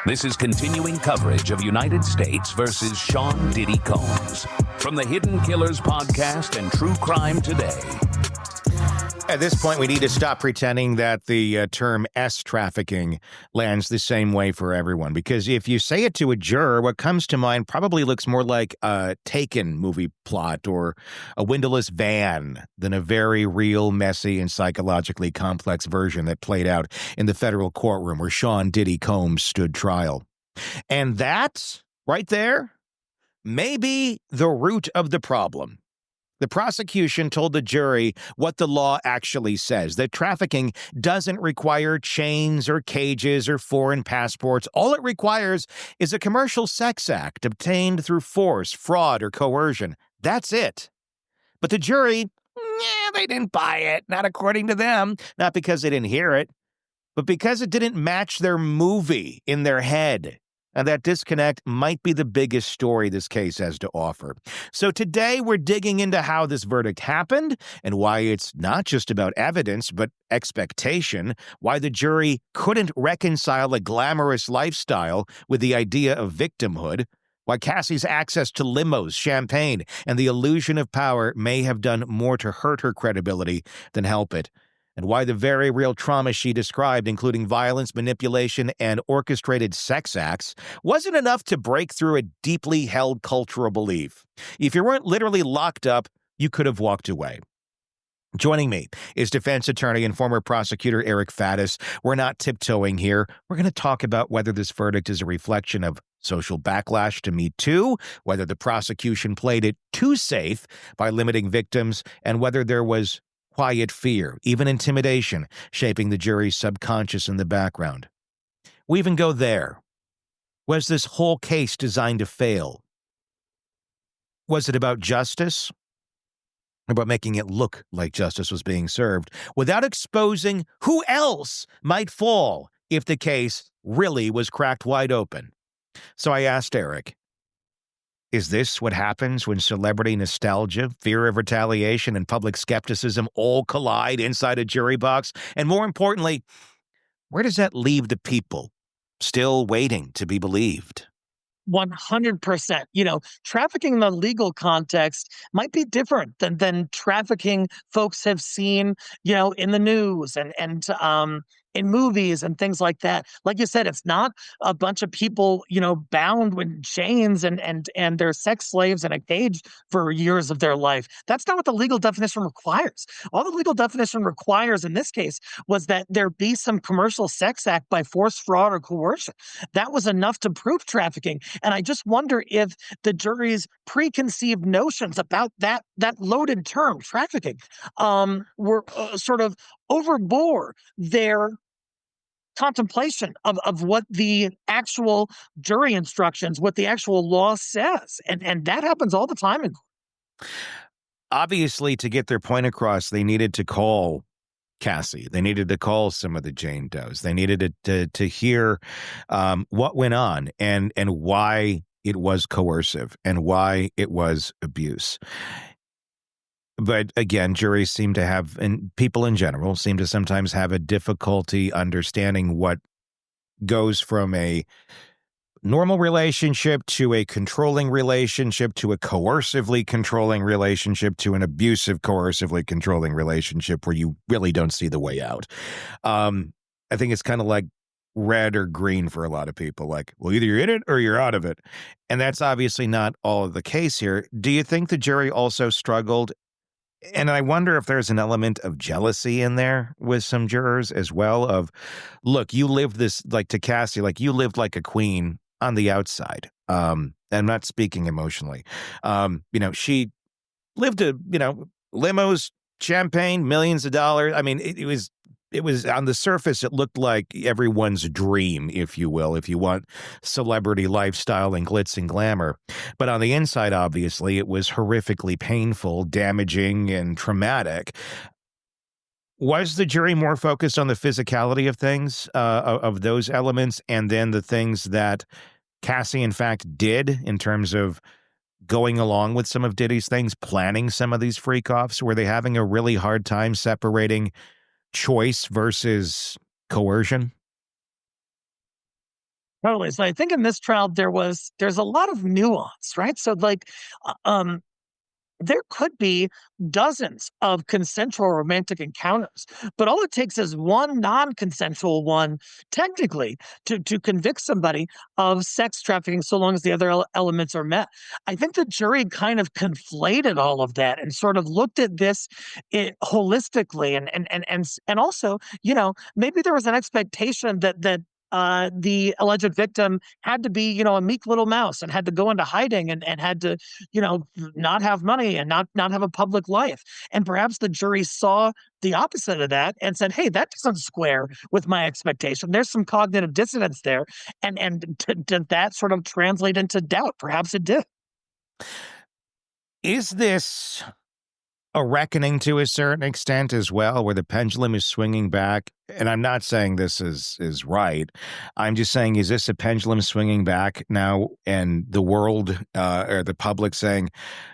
This is continuing coverage of United States versus Sean Diddy Combs from the Hidden Killers podcast and True Crime Today. At this point, we need to stop pretending that the term S-trafficking lands the same way for everyone. Because if you say it to a juror, what comes to mind probably looks more like a Taken movie plot or a windowless van than a very real, messy, and psychologically complex version that played out in the federal courtroom where Sean Diddy Combs stood trial. And that, right there, may be the root of the problem. The prosecution told the jury what the law actually says, that trafficking doesn't require chains or cages or foreign passports. All it requires is a commercial sex act obtained through force, fraud, or coercion. That's it. But the jury, they didn't buy it, not according to them, not because they didn't hear it, but because it didn't match their movie in their head. And that disconnect might be the biggest story this case has to offer. So today we're digging into how this verdict happened and why it's not just about evidence, but expectation, why the jury couldn't reconcile a glamorous lifestyle with the idea of victimhood, why Cassie's access to limos, champagne, and the illusion of power may have done more to hurt her credibility than help it, and why the very real trauma she described, including violence, manipulation, and orchestrated sex acts, wasn't enough to break through a deeply held cultural belief. If you weren't literally locked up, you could have walked away. Joining me is defense attorney and former prosecutor Eric Faddis. We're not tiptoeing here. We're going to talk about whether this verdict is a reflection of social backlash to Me Too, whether the prosecution played it too safe by limiting victims, and whether there was quiet fear, even intimidation, shaping the jury's subconscious in the background. We even go there. Was this whole case designed to fail? Was it about justice? About making it look like justice was being served without exposing who else might fall if the case really was cracked wide open? So I asked Eric, is this what happens when celebrity nostalgia, fear of retaliation, and public skepticism all collide inside a jury box? And more importantly, where does that leave the people still waiting to be believed? 100%. Trafficking in the legal context might be different than trafficking folks have seen, in the news and in movies and things like that. Like you said, it's not a bunch of people, bound with chains and they're sex slaves in a cage for years of their life. That's not what the legal definition requires. All the legal definition requires in this case was that there be some commercial sex act by force, fraud, or coercion. That was enough to prove trafficking. And I just wonder if the jury's preconceived notions about that loaded term, trafficking, were sort of overbore their contemplation of what the actual jury instructions, what the actual law says. And that happens all the time in court. Obviously, to get their point across, they needed to call Cassie. They needed to call some of the Jane Does. They needed to hear what went on and why it was coercive and why it was abuse. But again, juries seem to have, and people in general seem to sometimes have a difficulty understanding what goes from a normal relationship to a controlling relationship to a coercively controlling relationship to an abusive, coercively controlling relationship where you really don't see the way out. I think it's kind of like red or green for a lot of people. Like, well, either you're in it or you're out of it. And that's obviously not all of the case here. Do you think the jury also struggled? And I wonder if there's an element of jealousy in there with some jurors as well of, look, you lived this, like to Cassie, like you lived like a queen on the outside. I'm not speaking emotionally. She lived limos, champagne, millions of dollars. I mean, it was on the surface, it looked like everyone's dream, if you will, if you want celebrity lifestyle and glitz and glamour. But on the inside, obviously, it was horrifically painful, damaging, and traumatic. Was the jury more focused on the physicality of things, of those elements, and then the things that Cassie, in fact, did in terms of going along with some of Diddy's things, planning some of these freak-offs? Were they having a really hard time separating choice versus coercion? Totally. So I think in this trial there's a lot of nuance, right? So like, uh, um, there could be dozens of consensual romantic encounters, but all it takes is one non-consensual one, technically, to convict somebody of sex trafficking, so long as the other elements are met. I think the jury kind of conflated all of that and sort of looked at this holistically, and also, maybe there was an expectation that the alleged victim had to be, a meek little mouse and had to go into hiding and had to, not have money and not have a public life. And perhaps the jury saw the opposite of that and said, "Hey, that doesn't square with my expectation. There's some cognitive dissonance there." And did that sort of translate into doubt? Perhaps it did. Is this a reckoning to a certain extent as well, where the pendulum is swinging back? And I'm not saying this is right. I'm just saying, is this a pendulum swinging back now, and the world or the public saying,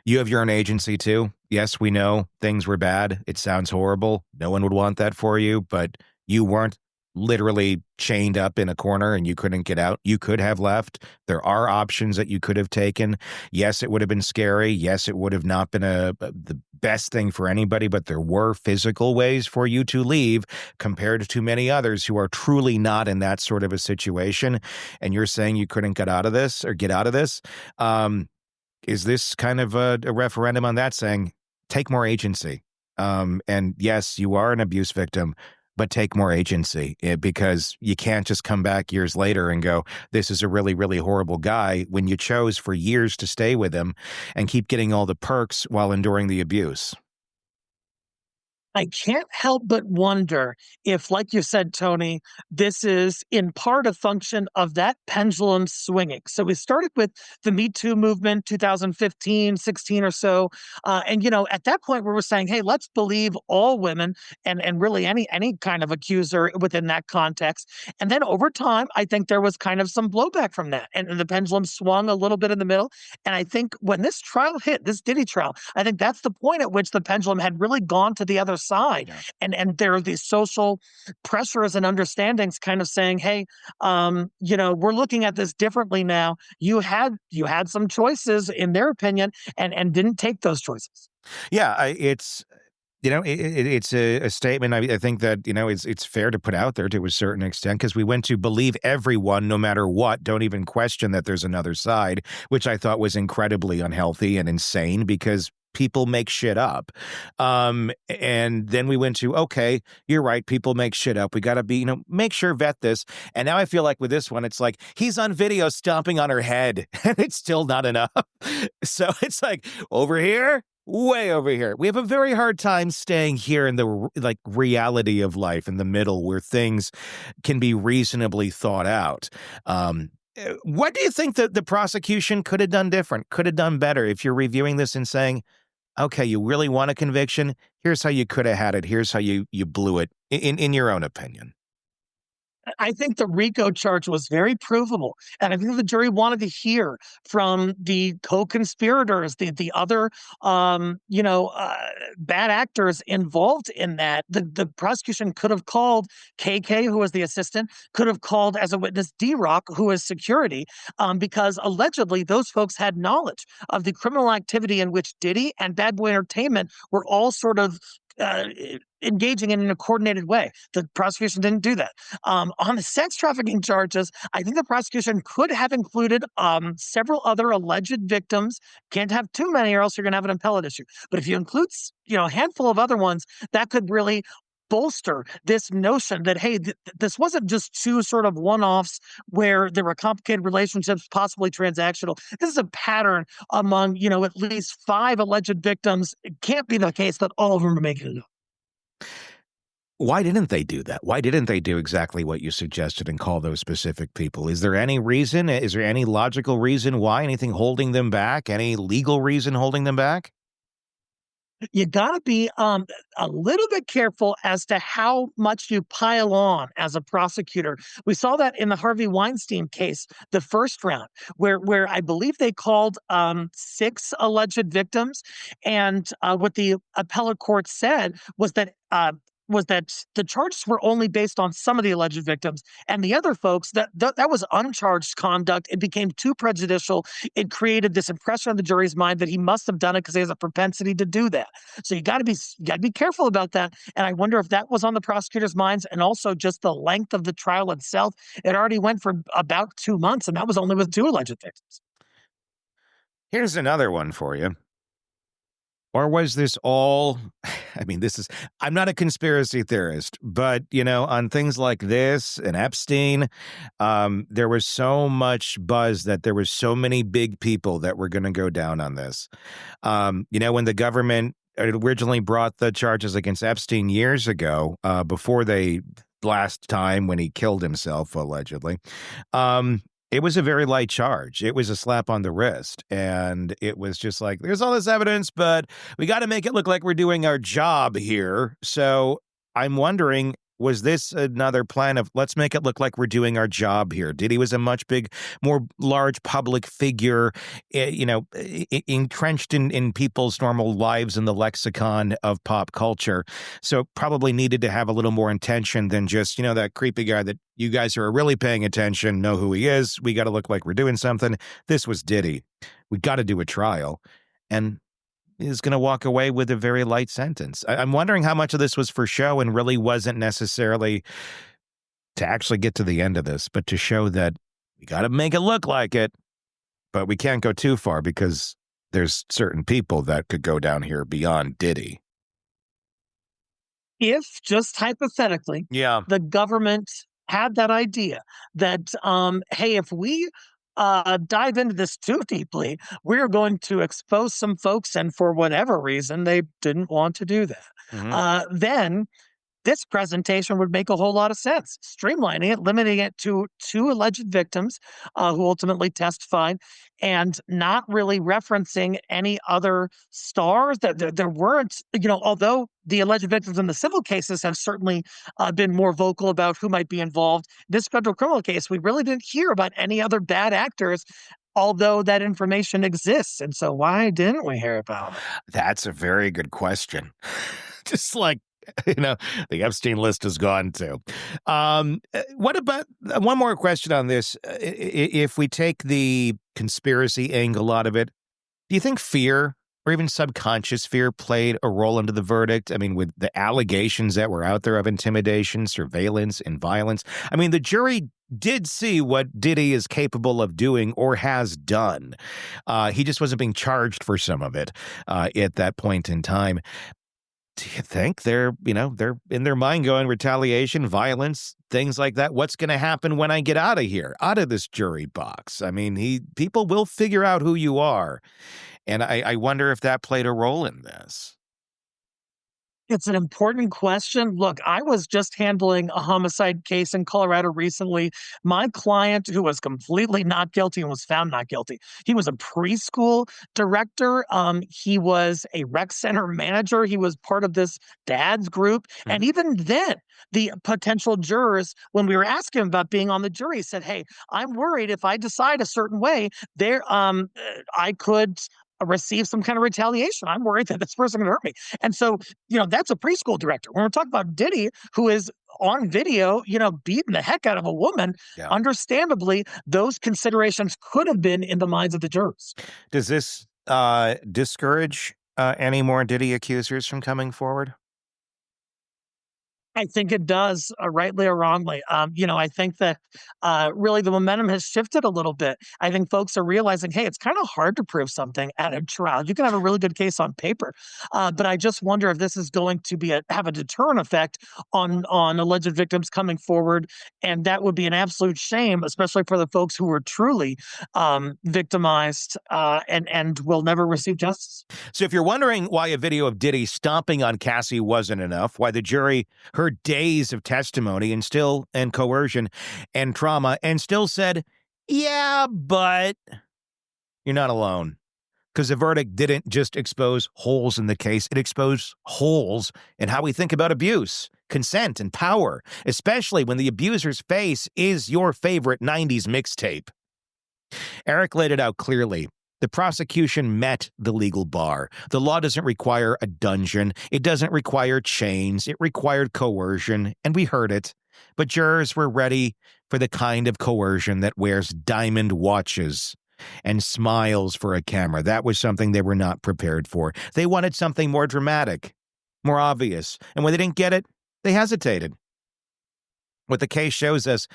you have your own agency too? Yes, we know things were bad. It sounds horrible. No one would want that for you, but you weren't literally chained up in a corner and you couldn't get out. You could have left. There are options that you could have taken. Yes, it would have been scary. Yes, it would have not been the best thing for anybody, but there were physical ways for you to leave compared to many others who are truly not in that sort of a situation. And you're saying you couldn't get out of this or get out of this. Is this kind of a referendum on that, saying take more agency? And yes, you are an abuse victim, but take more agency, because you can't just come back years later and go, this is a really, really horrible guy, when you chose for years to stay with him and keep getting all the perks while enduring the abuse. I can't help but wonder if, like you said, Tony, this is in part a function of that pendulum swinging. So we started with the Me Too movement, 2015, 16 or so. And, at that point, we were saying, hey, let's believe all women and really any kind of accuser within that context. And then over time, I think there was kind of some blowback from that. And the pendulum swung a little bit in the middle. And I think when this trial hit, this Diddy trial, I think that's the point at which the pendulum had really gone to the other side. Yeah. And there are these social pressures and understandings kind of saying, hey, we're looking at this differently now. You had some choices in their opinion and didn't take those choices. Yeah, it's it's a statement. I think that it's fair to put out there to a certain extent, because we went to believe everyone, no matter what. Don't even question that there's another side, which I thought was incredibly unhealthy and insane, because people make shit up. And then we went to, okay, you're right, people make shit up. We got to be, make sure, vet this. And now I feel like with this one, it's like he's on video stomping on her head, and it's still not enough. So it's like, over here, way over here. We have a very hard time staying here in the reality of life, in the middle, where things can be reasonably thought out. What do you think that the prosecution could have done different, could have done better, if you're reviewing this and saying, okay, you really want a conviction? Here's how you could have had it. Here's how you blew it, in your own opinion. I think the RICO charge was very provable, and I think the jury wanted to hear from the co-conspirators, the other, bad actors involved in that. The prosecution could have called KK, who was the assistant, could have called as a witness D-Rock, who is security, because allegedly those folks had knowledge of the criminal activity in which Diddy and Bad Boy Entertainment were all sort of uh, engaging in a coordinated way. The prosecution didn't do that. On the sex trafficking charges, I think the prosecution could have included several other alleged victims. Can't have too many, or else you're going to have an appellate issue. But if you include, a handful of other ones, that could really bolster this notion that, hey, this wasn't just two sort of one-offs where there were complicated relationships, possibly transactional. This is a pattern among, at least five alleged victims. It can't be the case that all of them are making it up. Why didn't they do that? Why didn't they do exactly what you suggested and call those specific people? Is there any reason? Is there any logical reason why? Anything holding them back? Any legal reason holding them back? You got to be a little bit careful as to how much you pile on as a prosecutor. We saw that in the Harvey Weinstein case, the first round, where I believe they called six alleged victims, and what the appellate court said was that was that the charges were only based on some of the alleged victims, and the other folks, that was uncharged conduct. It became too prejudicial. It created this impression on the jury's mind that he must have done it because he has a propensity to do that. So you got to be careful about that. And I wonder if that was on the prosecutor's minds, and also just the length of the trial itself. It already went for about 2 months, and that was only with two alleged victims. Here's another one for you. Or was this all, I mean, I'm not a conspiracy theorist, but, on things like this and Epstein, there was so much buzz that there was so many big people that were going to go down on this. When the government originally brought the charges against Epstein years ago, before last time when he killed himself, allegedly, it was a very light charge. It was a slap on the wrist. And it was just like, there's all this evidence, but we got to make it look like we're doing our job here. So I'm wondering, was this another plan of let's make it look like we're doing our job here? Diddy was a much more large public figure, entrenched in people's normal lives in the lexicon of pop culture. So probably needed to have a little more intention than just, that creepy guy that you guys who are really paying attention know who he is. We got to look like we're doing something. This was Diddy. We got to do a trial. And is going to walk away with a very light sentence. I'm wondering how much of this was for show and really wasn't necessarily to actually get to the end of this, but to show that we got to make it look like it, but we can't go too far because there's certain people that could go down here beyond Diddy. If, just hypothetically, the government had that idea that, hey, if we dive into this too deeply, we're going to expose some folks, and for whatever reason, they didn't want to do that. Then this presentation would make a whole lot of sense. Streamlining it, limiting it to two alleged victims who ultimately testified, and not really referencing any other stars. That there weren't, although the alleged victims in the civil cases have certainly been more vocal about who might be involved. This federal criminal case, we really didn't hear about any other bad actors, although that information exists. And so why didn't we hear about it? That's a very good question. Just like, the Epstein list is gone too. What about one more question on this? If we take the conspiracy angle out of it, do you think fear or even subconscious fear played a role into the verdict? I mean, with the allegations that were out there of intimidation, surveillance, and violence. I mean, the jury did see what Diddy is capable of doing or has done. He just wasn't being charged for some of it at that point in time. Do you think they're in their mind going retaliation, violence, things like that? What's going to happen when I get out of here, out of this jury box? I mean, people will figure out who you are. And I wonder if that played a role in this. It's an important question. Look, I was just handling a homicide case in Colorado recently. My client, who was completely not guilty and was found not guilty, he was a preschool director. He was a rec center manager. He was part of this dad's group. And even then, the potential jurors, when we were asking him about being on the jury, said, hey, I'm worried if I decide a certain way, I could receive some kind of retaliation. I'm worried that this person can hurt me. And so, that's a preschool director. When we're talking about Diddy, who is on video, beating the heck out of a woman, understandably, those considerations could have been in the minds of the jurors. Does this discourage any more Diddy accusers from coming forward? I think it does, rightly or wrongly. I think that really the momentum has shifted a little bit. I think folks are realizing, hey, it's kind of hard to prove something at a trial. You can have a really good case on paper, but I just wonder if this is going to have a deterrent effect on alleged victims coming forward, and that would be an absolute shame, especially for the folks who were truly victimized and will never receive justice. So if you're wondering why a video of Diddy stomping on Cassie wasn't enough, why the jury heard days of testimony and coercion and trauma and still said, yeah, but you're not alone. Because the verdict didn't just expose holes in the case. It exposed holes in how we think about abuse, consent, and power, especially when the abuser's face is your favorite 90s mixtape. Eric laid it out clearly. The prosecution met the legal bar. The law doesn't require a dungeon. It doesn't require chains. It required coercion, and we heard it. But jurors were ready for the kind of coercion that wears diamond watches and smiles for a camera. That was something they were not prepared for. They wanted something more dramatic, more obvious. And when they didn't get it, they hesitated. What the case shows us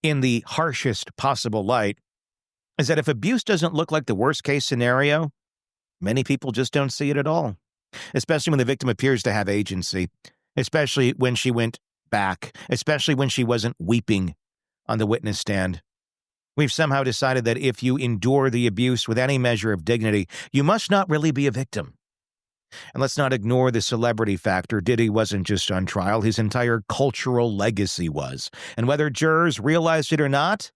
in the harshest possible light is that if abuse doesn't look like the worst case scenario, many people just don't see it at all, especially when the victim appears to have agency, especially when she went back, especially when she wasn't weeping on the witness stand. We've somehow decided that if you endure the abuse with any measure of dignity, you must not really be a victim. And let's not ignore the celebrity factor. Diddy wasn't just on trial. His entire cultural legacy was. And whether jurors realized it or not,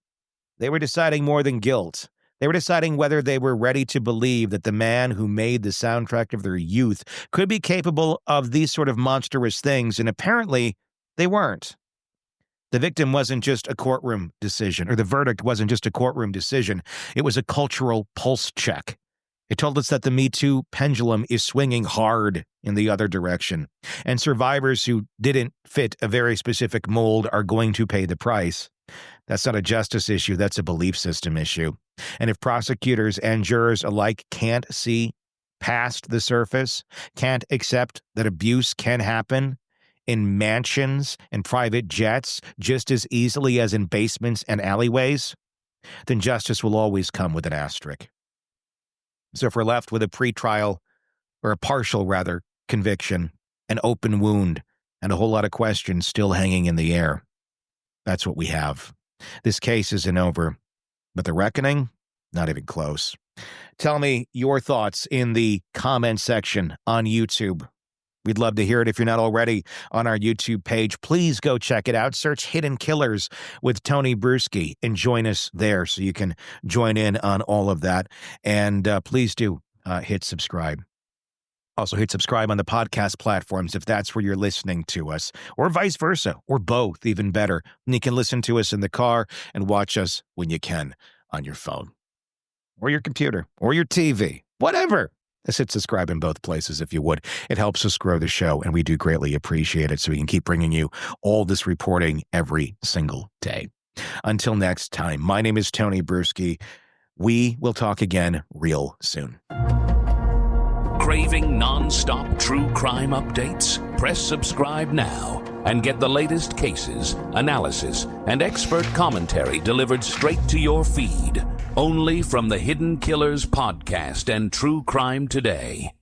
they were deciding more than guilt. They were deciding whether they were ready to believe that the man who made the soundtrack of their youth could be capable of these sort of monstrous things, and apparently they weren't. The victim wasn't just a courtroom decision, or the verdict wasn't just a courtroom decision. It was a cultural pulse check. It told us that the Me Too pendulum is swinging hard in the other direction, and survivors who didn't fit a very specific mold are going to pay the price. That's not a justice issue, that's a belief system issue. And if prosecutors and jurors alike can't see past the surface, can't accept that abuse can happen in mansions and private jets just as easily as in basements and alleyways, then justice will always come with an asterisk. So if we're left with a pretrial, or a partial rather, conviction, an open wound, and a whole lot of questions still hanging in the air, that's what we have. This case isn't over, but the reckoning, not even close. Tell me your thoughts in the comment section on YouTube. We'd love to hear it. If you're not already on our YouTube page, please go check it out. Search Hidden Killers with Tony Bruschi and join us there so you can join in on all of that. And please do hit subscribe. Also, hit subscribe on the podcast platforms if that's where you're listening to us, or vice versa, or both, even better. And you can listen to us in the car and watch us when you can on your phone, or your computer, or your TV, whatever. Just hit subscribe in both places if you would. It helps us grow the show, and we do greatly appreciate it so we can keep bringing you all this reporting every single day. Until next time, my name is Tony Bruschi. We will talk again real soon. Craving non-stop true crime updates? Press subscribe now and get the latest cases, analysis, and expert commentary delivered straight to your feed. Only from the Hidden Killers podcast and True Crime Today.